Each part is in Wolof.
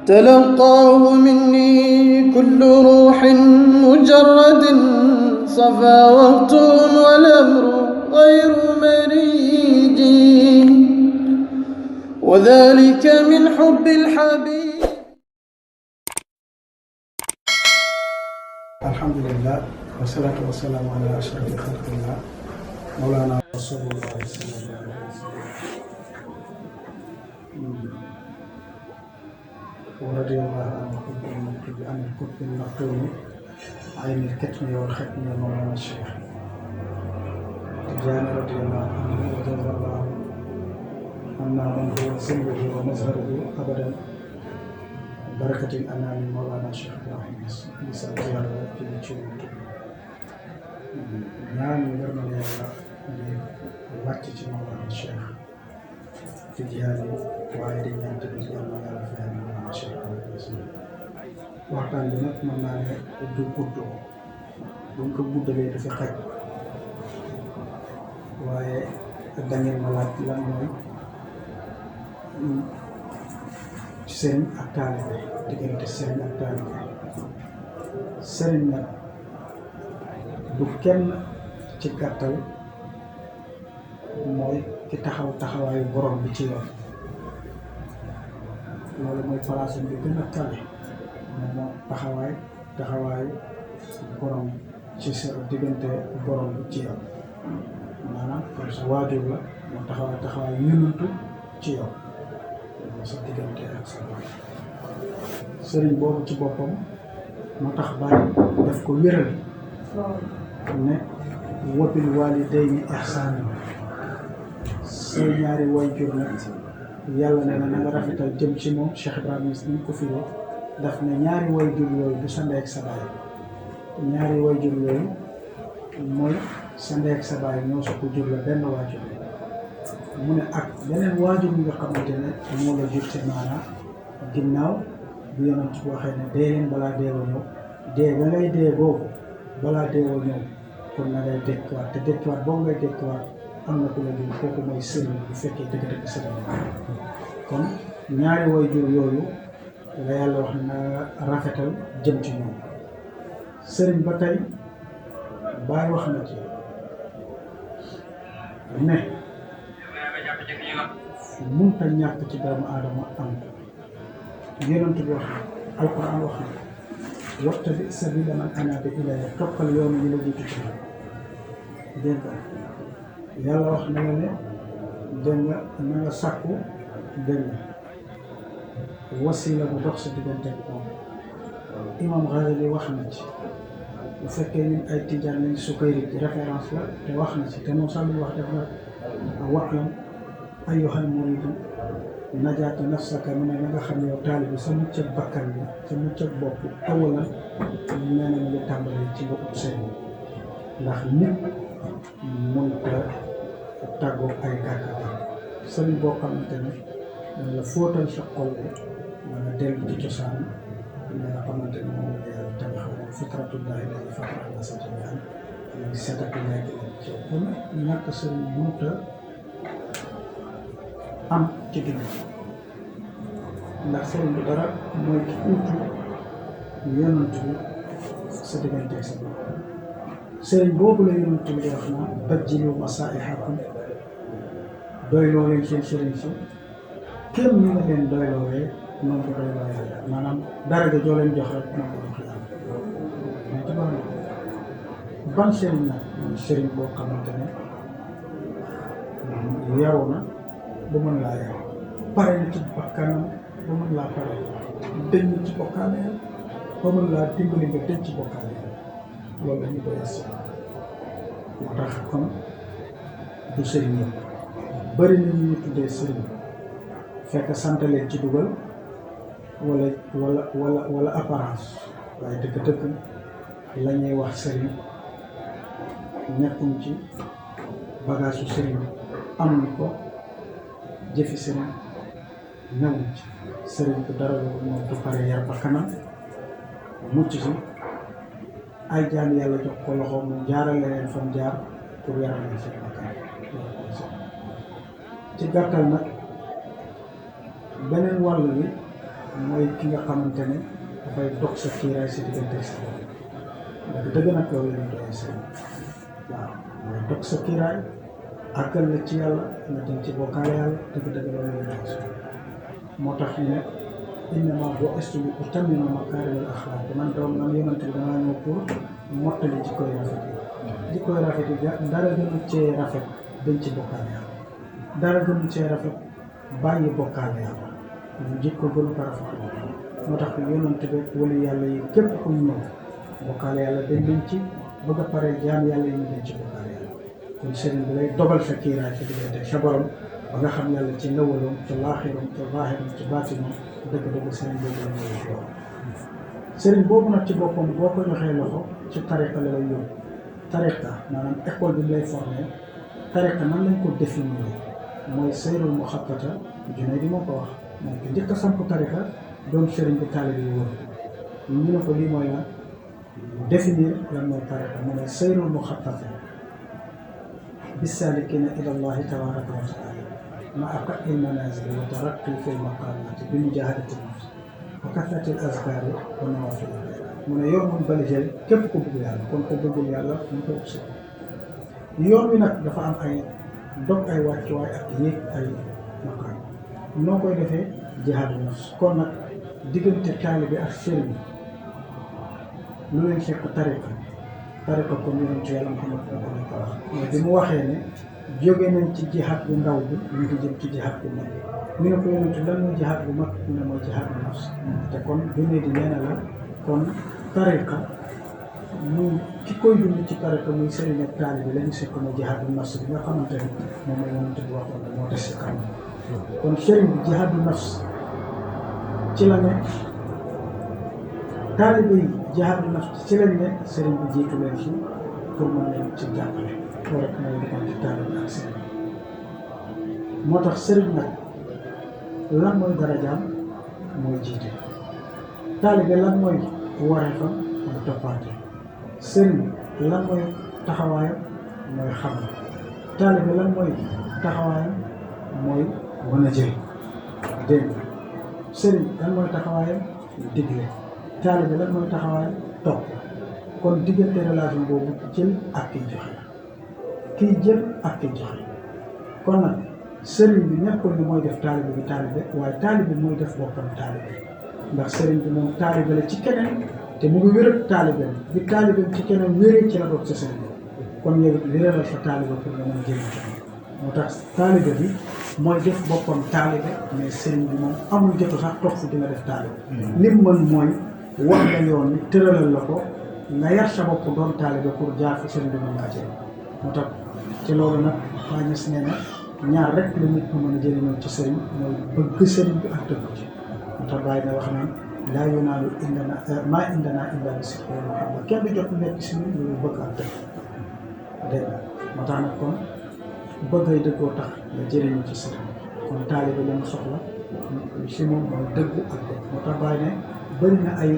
تلقاه مني كل روح مجرد صفا وقت والأمر غير مريج وذلك من حب الحبيب. الحمد لله والصلاة والسلام على أشرف خلق الله مولانا رسول الله صلى الله عليه وسلم ورضي الله عن القطب المكتوب عن القطب المكتوم عين الكتم والختم مولانا الشيخ تجاني رضي الله عنه وجزا الله عنا من هو سره ومظهره أبدا بركة الأنام مولانا الشيخ إبراهيم بسم الله في الجنة ñaan ngërmal yàlla di wàcc ci Mawlana Cheikh Tidiane waaye di ñaan tamit yàlla yàlla fayal Mawlana Cheikh waxtaan bi nag mën naa ne du gudd buñ ko guddalee dafa xaj waaye dangeen ma laaj lan mooy sëriñ ak taalibe diggante sëriñ ak taalibe sëriñ nag du kenn ci gàttal mooy ki taxaw taxawaayu borom bi ci yoon loolu mooy palaasam bi gën a kawe moom moo taxawaayu borom ci sa diggante borom bi ci yoon maanaam comme sa waajur la moo taxawaayu yonantu ci yoon sa diggante ak sa borom sëriñ boobu ci boppam moo tax bàyyi daf ko wéral ne wabil walidayni ihsaanan say ñaari waajur nag yàlla ne na nga rafetal jëm ci moom Cheikh Ibrahima ni mu ko firee daf ne ñaari waajur yooyu du sa ndey ak sa baay ñaari waajur yooyu mooy sa ndey ak sa baay ñoo sa ko jur la benn waajur mu ne ak beneen waajur bi nga xamante ne moo la jur ci maanaam ginnaaw bu yonent ci waxee ne dee leen balaa deewa ñëw dee ba ngay dee boobu balaa deewa ñëw kon na ngay dekkiwaat te dekkiwaat boobu ngay dekkiwaat am na ku la jur kooku mooy sëriñ bu fekkee dëgg-dëgg sëriñ kon ñaari waajur yooyu la yàlla wax na rafetal jëm ci ñoom sëriñ ba tey Baay wax na ci ne munta ñàkk ci doomu aadama am yonent bi wax na alquran wax na wattabi sabila man anaaba ilayya toppal yoonu ñu la jiitu ci dégg nga yàlla wax na nga ne dégg nga na nga sàkku dégg nga wasila bu dox sa diggante ak moom imam Ghazali wax na ci bu fekkee ñun ay tijaan lañ Sukayri ci référence la te wax na ci te moom sax lu wax def na wa'lam ayyuhal muridu najaata nafsaka mu ne na nga xam ne yow taalibi sa mucc ak bakkan bi sa mucc ak bopp awalan nee na mu ngi tàmbalee ci nga ut sëriñ ndax nit mënta tàggoo ay gàkkatam sëriñ boo xamante ne dana la fóotal sa xol bi nga dellu ci cosaan nga xamante ne moom la yàlla tabaxal fitratullahi allati fatara an-naasa jamii'an muy seet ak nekk ci kon ñàkk sëriñ mënta am ci digg ndax sëriñ bi dara mooy ki uutu yonent bi sa diggante sa bopp sëriñ boobu la yonent bi di wax naa bajjilu masaa'ihakum doyloo leen seen sëriñ si kenn ñu nga leen doyloowee noonu ko doyloo yàlla maanaam dara ga joo leen jox rek noonu ko jox yàlla mais ci baax na ban sëriñ nag mooy sëriñ boo xamante ne yaru na ba mën laa yaru pare na ci bakkanam ba mën laa pare dëñ ci bokkaale ba mën laa dimbali nga dëñ ci bokkaale loolu dañu koy as moo tax kon du sëriñ yëpp bëri na ñu tuddee sëriñ fekk sant leen ci dugal wala apparence waaye dëgg-dëgg la ñuy wax sëriñ nekkuñ ci bagage su sëriñ am na ko jëfi sëriñ ñëwuñ ci sëriñ bu dara loolu moom du pare yar ba kanam mucc si ay jaam yàlla jox ko loxo mu jaarale leen fam jaar pour yaral leen seen bakkan ci gàttal nag beneen wàll bi mooy ki nga xamante ne dafay dog sa kiiraay si diggante sa borom dëgg nag loolu la ñuy doon sëriñ waaw mooy dog sa kiiraay àggal la ci yàlla nga dem ci bokkaale yàlla dëgg loolu la ñuy doon sëriñ moo tax ñu ne innamaa bu'istu li utammima makaarimal axlaaq man yonent bi damaa ñëw pour mottali jikkoy rafet yi jikkoy rafet yi dara gënu cee rafet dañ ci bokkaale yàlla dara gënu cee rafet bàyyi bokkaale yàlla ñu jikko gënu ko rafet moo tax yonent bi wala yàlla yi képp ku ñëw bokkaale yàlla dañ leen ci bëgg a pare jaam yàlla yi ñu dañ ci bokkaale yàlla kon sëriñ bi lay dogal sa kiiraay sa diggante sa borom ba nga xam yàlla ci lawaloom ci laaxiram ci zaahiram ci baatinom dëgg sëriñ boobu la ñuy jox sëriñ boobu nag ci boppam boo ko joxee loxo ci tariqa la lay yóbbu tariqa maanaam école bi lay formé tariqa nan lañ ko définir mooy sayrul muxattata Junayd moo ko wax moom ko njëkk a samp tariqa doon sëriñ bi taalibe yi wër ñu ne ko lii mooy lan définir lan mooy tariqa mu ne sayrul muxattata bisalikina ila allahi tabaraka wa taala ma aqai lmanazili wa taraqi fi lmaqamati bi mujahadati nafs wa kathrati al azkari wa nawafil mu ne yoon moom balijël képp ko bëgg yàlla kon ko bëggul yàlla mu ko si yoon wi nag dafa am ay dog ay wàccuwaay ak yéeg ay maqaam noo koy defee jihaadu nafs kon nag diggante taalibe ak sëriñ lu leen fekk tariqa kon yonentu yàlla Muhammad ko wax mooy bi mu waxee ne jóge nañ ci jihaad bu ndaw bi ñu ngi jëm ci jihaad bu mag ñu ne ko yonentu lan mooy jihaad bu mag mu ne mooy jihaadu nafs te kon dundee di nee na la kon tariqa muy ki koy dund ci tariqa muy sëriñ ak taalibe la ñu sekk mooy jihaadu nafs bi nga xamante ne moom la yonentu bi waxoon ne moo des si kanam kon sëriñ bi jihaadu nafs ci la ne taalibe yi jihaadu nafs ci lañ ne sëriñ bi jiitu leen fi pour mën leen ci jàppale loolu rek mooy diggante taalibe ak sëriñ moo tax sëriñ nag lan mooy darajaam mooy jiite taalibe lan mooy wareefam mooy toppaate sëriñ lan mooy taxawaayam mooy xam taalibe lan mooy taxawaayam mooy mën a jëriñ dégg nga sëriñ lan mooy taxawaayam digle taalibe lan mooy taxawaayam topp kon diggante relation boobu jël ak kiy joxe kiy jël ak kiy joxe kon nag sëriñ bi nekkul ni mooy def taalibe bi taalibe waaye taalibe mooy def boppam taalibe ndax sëriñ bi moom taalibe la ci keneen te mu ngi wéral taalibe bi taalibe ci keneen wéree ci la doog sa sëriñ kon yow it wéralal sa taalibe pour nga mën a jëriñ ci moo tax taalibe bi mooy def boppam taalibe mais sëriñ bi moom amul jotu sax toog fu dina def taalibe lim mën mooy wax nga yoon ni tëralal la ko nga yar sa bopp doon taalibe pour jaar fi sëriñ bi mën ngaa jëriñ moo tax ci loolu nag waa ñes nee na ñaar rek la nit ñu mën a jëriñoo ci sëriñ mooy bëgg sëriñ bi ak dëgg ci moo tax bàyyi na wax naan laa yunaalu indana maa indana illa bi sidqi wal mahabba kenn du jot nekk si ñun lu bëgg ak dëgg dégg nga moo tax nag kon bëggay dëggoo tax nga jëriñu ci sëriñ kon taalibe la mu soxla si moom mooy dëgg ak dëgg moo tax bàyyi ne bëri na ay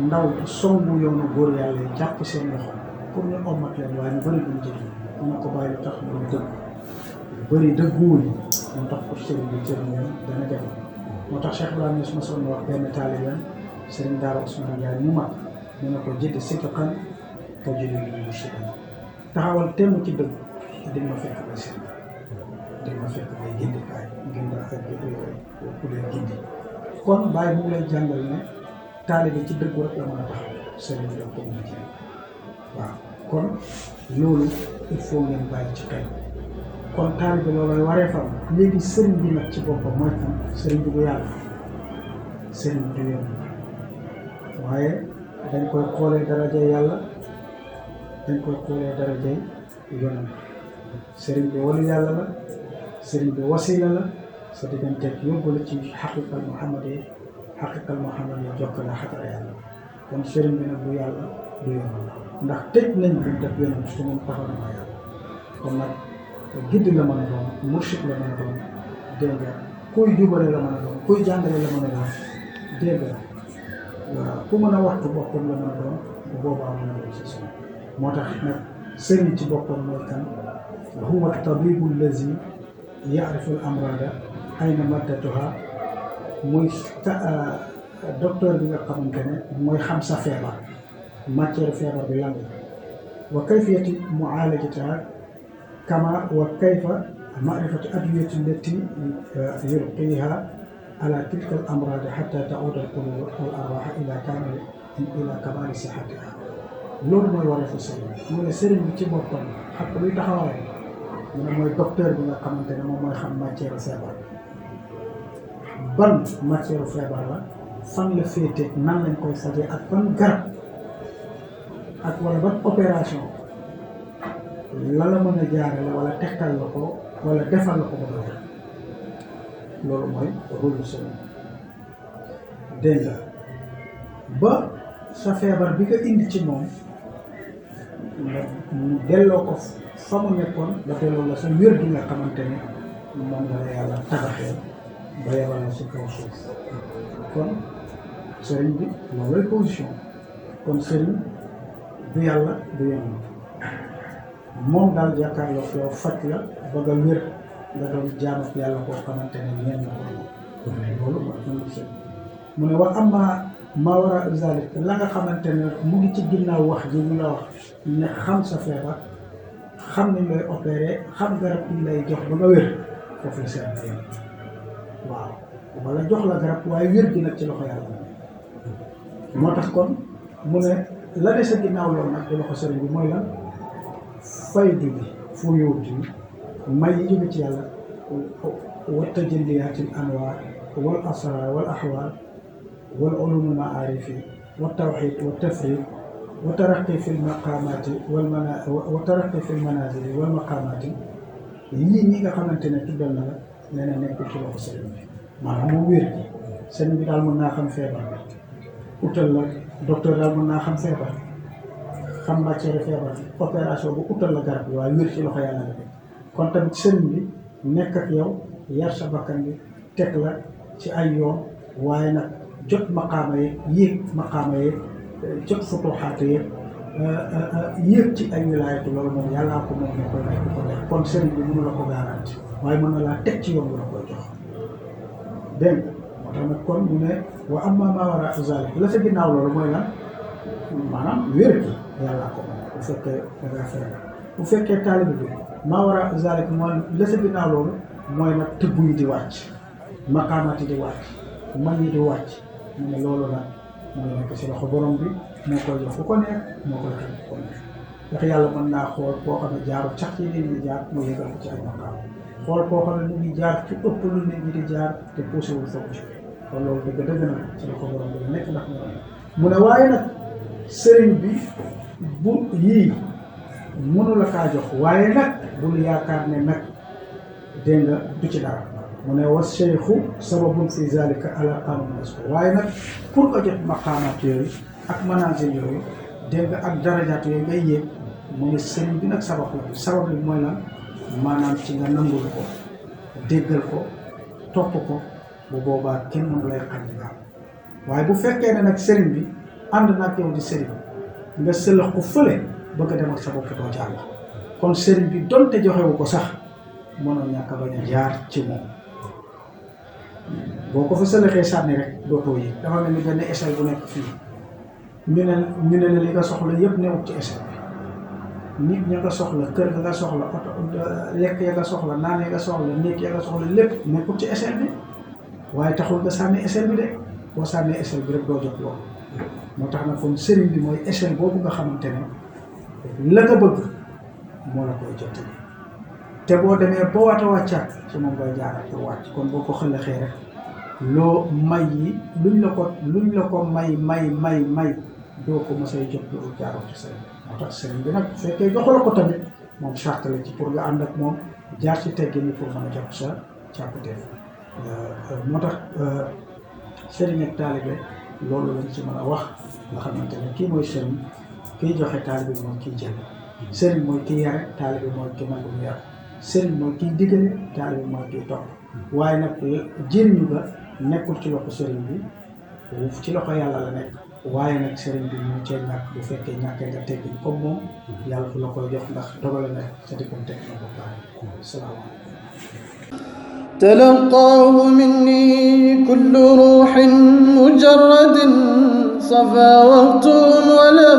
ndaw songu yoonu góor yàlla yi jàpp seen loxo pour ñu ommat leen waaye ñu bëri duñ jëriñ ñu ko bàyyi lu tax ñu dëgg bëri dëgguwul moo tax pour sëriñ bi jëriñ leen dana jafe moo tax Cheikh Ibrahima Niass ma sonn wax benn taalibeem sëriñ Daara Ousmane Ndiaye mu mag mu ne ko jënd sidqan tajid murshidan taxawal temm ci dëgg di ma fekk bay sëriñ di ma fekk bay gindikaay gind ak ku leen gindi kon bàyyi mu lay jàngal ne taalibe ci dëggu rek la mën a taxaw sëriñ bi ko mën a jëriñ waaw kon loolu il faut ngeen bàyyi ci xel kon taalibe loolooy waree fam léegi sëriñ bi nag ci boppam mooy kan sëriñ bi bu yàlla sëriñ bi du yoon waaye dañ koy xoolee darajay yàlla dañ koy xoolee darajay yonent sëriñ bi walu yàlla la sëriñ bi wasila la sa digganteeg yóbbu la ci xaqiqal muhammad yi jokkale xatara yàlla kon sëriñ bi nag bu yàlla du yoon ndax tëj nañ ko def yonent su moom taxaw na ma yàlla kon nag gidd la mën a doon murshid la mën a doon dégg nga kuy jubale la mën a doon kuy jàngale la mën a doon dégg nga waaw ku mën a waxtu boppam la mën a doon bu boobaa mën a doon si suñu moo tax nag sëriñ ci boppam mooy kan huwa tabibu allazi yaarifu al amrada ayna maddatuha muy docteur bi nga xamante ne mooy xam sa feebar matière feebar bi lan la wa kayfiyati mu'alajatiha kama wa kayfa ma'rifati adwiyati allati yulqiha ala tilka al amrad hatta ta'ud al qulub wal arwah ila kamali sihhatiha loolu mooy wareefu sëriñ mu ne sëriñ bi ci boppam xam luy taxawaay mu ne mooy docteur bi nga xamante ne moom mooy xam matière feebar ban matière feebar la fan la féete nan lañ koy fajee ak ban garab ak wala ban opération la mën a jaarale wala tegtal la ko wala defal la ko ba doon loolu mooy rôle sëriñ dégg nga ba sa feebar bi nga indi ci moom nga delloo ko fa mu nekkoon ba delloo la sa wér gi nga xamante ne moom la yàlla tabaxee ba yebal la si kaw suuf kon sëriñ bi loolooy position kon sëriñ du yàlla du yonent moom daal jàkkaarloo yow faj la ba nga wér nga doon jaam ak yàlla koo xamante ne ñeen na ko loolu mooy sëriñ mu ne wa amma maa wara zalik la nga xamante ne mu ngi ci ginnaaw wax ji ñu la wax ne xam sa feebar xam ni lay opéré xam garab yi lay jox ba nga wér foofu la seen yéen waaw wala jox la garab waaye wér gi nag ci loxo yàlla moo tax kon mu ne la des a ginnaaw loolu nag di loxo sëriñ bi mooy lan faydu bi fu yóot yi may yi jóge ci yàlla wa tajalliyaatil anwaar wal asraar wal axwaal wal ulum maarifi wa tawxiid wa tafriid wa taraqi fi lmaqaamaati wa taraqi fi lmanaazili wal maqaamaati yii ñi nga xamante ne tuddal na la nee na nekkul ci loxo sëriñ bi maanaam mu wér gi sëriñ bi daal mën naa xam feebar bi utal la docteur daal mën naa xam feebar xam matière feebar bi opération bu utal la garab bi waaye wér ci loxo yàlla la nekk kon tamit sëriñ bi nekk ak yow yar sa bakkan bi teg la ci ay yoon waaye nag jot maqaama yeeg yéeg maqaama yeeg jot futuxaat yeeg yéeg ci ay wilaayatu loolu moom yàllaa ko moom moo koy may ko def kon sëriñ bi mënu la ko garanti waaye mën na laa teg ci yoon bu la koy jox dégg nga moo tax nag kon mu ne wa amma maa wara zalik la sa ginnaaw loolu mooy lan maanaam wér gi yàllaa ko moom bu fekkee da ngaa feebar bu fekkee taalibe bi maa wara zalik mooy la sa ginnaaw loolu mooy nag tëbb yi di wàcc maqaamaati di wàcc man yi di wàcc mu ne loolu nag mooy nekk si loxo borom bi moo koy jox ku ko neex moo koy xel ku ko neex ndax yàlla mën naa xool koo xam ne jaaru sax ci nit ñi jaar mu yëgal ko ci ay maqaam xool koo xam ne mu ngi jaar ci ëpp lu nit ñi di jaar te poussé wul foofu ci kon loolu dëgg na ci loxo borom bi la nekk ndax mu ne waaye nag sëriñ bi bu yii mënu la kaa jox waaye nag bul yaakaar ne nag dégg nga du ci dara mu ne wa cheikhu sababun fi zalika ala qanun masku waaye nag pour nga jot maqaamaat yooyu ak manazil yooyu dégg nga ak darajaat yooyu ngay yéeg mu ne sëriñ bi nag sabab la sabab li mooy lan maanaam ci nga nangul ko déggal ko topp ko bu boobaa kenn mënu lay xam ne daal waaye bu fekkee ne nag sëriñ bi ànd na ak yow di sëriñ nga sëlax ko fële bëgg a dem ak sa bopp doo jàll kon sëriñ bi donte joxewu ko sax mënoon ñàkk a bañ a jaar ci moom boo ko fa sëlaxee sànni rek dootoo yéeg dafa mel ni benn échelle bu nekk fii ñu ne la li nga soxla yëpp newut ci échelle bi nit ña nga soxla kër ga nga soxla oto lekk ya nga soxla naan ya nga soxla néeg ya nga soxla lépp nekkul ci échelle bi waaye taxul nga sànni échelle bi de boo sànnee échelle bi rek doo jot loolu moo tax nag kon sëriñ bi mooy échelle boobu nga xamante ne la nga bëgg moo la koy jottali te boo demee ba waat a wàccaat ci moom ngay jaaral pour wàcc kon boo ko xëlaxee rek loo may yi luñ la ko may doo ko mosay jot loolu jaaroo ci sëriñ moo tax sëriñ bi nag bu fekkee joxu la ko tamit moom charte la ci pour nga ànd ak moom jaar ci teggin yi pour mën a jot sa càkkutéef moo tax sëriñ ak taalibe loolu lañ ci mën a wax nga xamante ne kii mooy sëriñ kiy joxe taalibe mooy kiy jël sëriñ mooy kiy yare taalibe mooy ki nangu mu yar sëriñ mooy kiy digale taalibe mooy kiy topp waaye nag jëriñu ba nekkul ci loxo sëriñ bi ci loxo yàlla la nekk waaye nag sëriñ bi mu cee ñàkk bu fekkee ñàkkee nga teggin comme moom yàlla fu la koy jox ndax dogale na sa diggante ak na ko baax salaamaaleykum تلقاه مني كل روح مجرد صفا وقت ولا